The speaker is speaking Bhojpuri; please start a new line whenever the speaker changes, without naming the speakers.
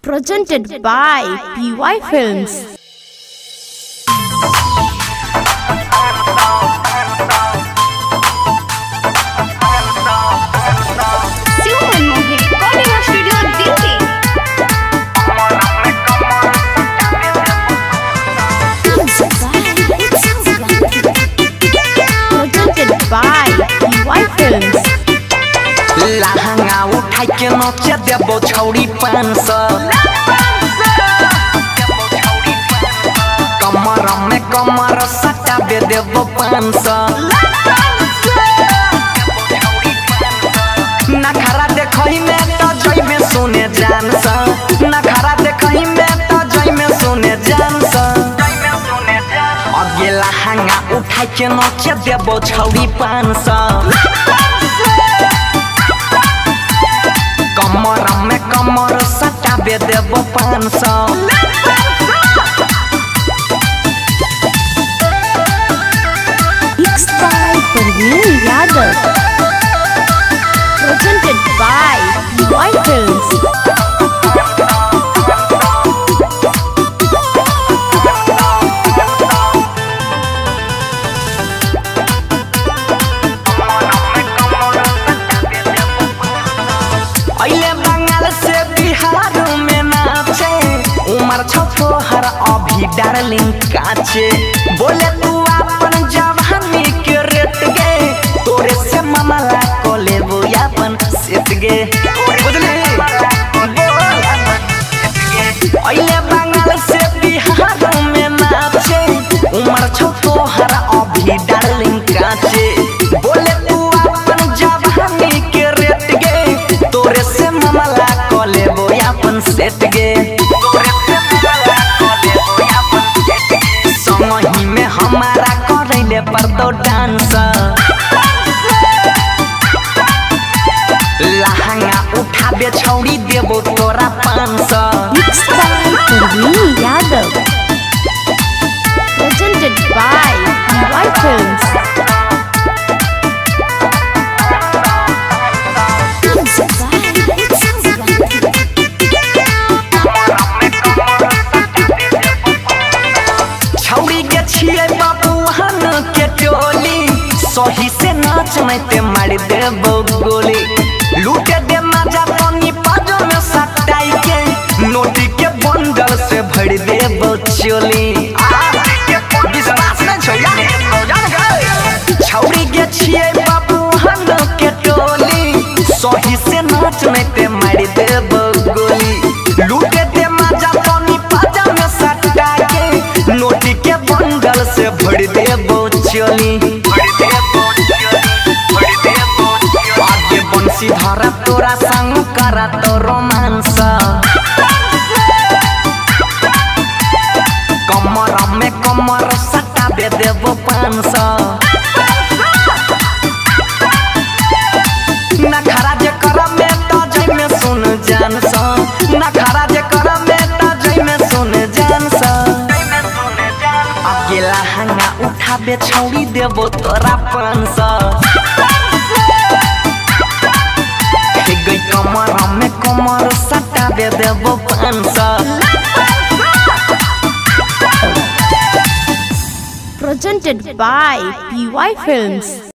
Presented by PY Films. Presented by PY Films.
लहंगा उठाई के नचे देबो छौड़ी 500 कमर में कमर सटा दे देबो 500 नखरा देखई में तो जई में सुने जान सा नखरा देखई में तो जई में सुने जान सा अगे लहंगा उठाई के नचे देबो छौड़ी 500 कमर में कमर सटा दे देबो 500
Mixed by Parveen Yadav. Presented by PY Films.
अइले बंगाल से बिहार में नाचे उमर छो हर अभी डार्लिंग काचे बोले तू अपन जवानी के रेट गे तोरे से मामला को लेबो अपन सेट गे बुझले अइले बंगाल से बिहार में नाचे उमर छो हर अभी डार्लिंग काचे बोले तू अपन जवानी के रेट गे तोरे से मामला को लेबो अपन सेट गे समही में हमारा करैले पर तो डांस लहंगा उठाबे छौड़ी देबो तोरा 500
Mixed by Parveen Yadav. Presented by PY Films.
छौड़ी के छिए बाबूहन के टोली सही से नाच नहीं ते मार देबो गोली लूटे दे मजा पानी पाजो में सटाई के नोटी के बंडल से भर देबो चोली विश्वास नहीं छोया छौड़ी के छिए बाबूहन के टोली सही से नाच नहीं ते मार देबो गोली लूटे दे मजा पानी पाजा में सटा के नोटी के बंडल से भर देबो चोली आगे बंसी धरा तोरा संग करा तो रोमांस कमर में कमर सटा दे देबो 500 नखरा जे कर में तो जई में सुन जान सा नखरा जे कर में तो जई में सुन जान सा अगे लहंगा उठाबे छौड़ी देबो तोरा 500 हे गई कमर में कमर सटा दे देबो 500
Presented by PY Films.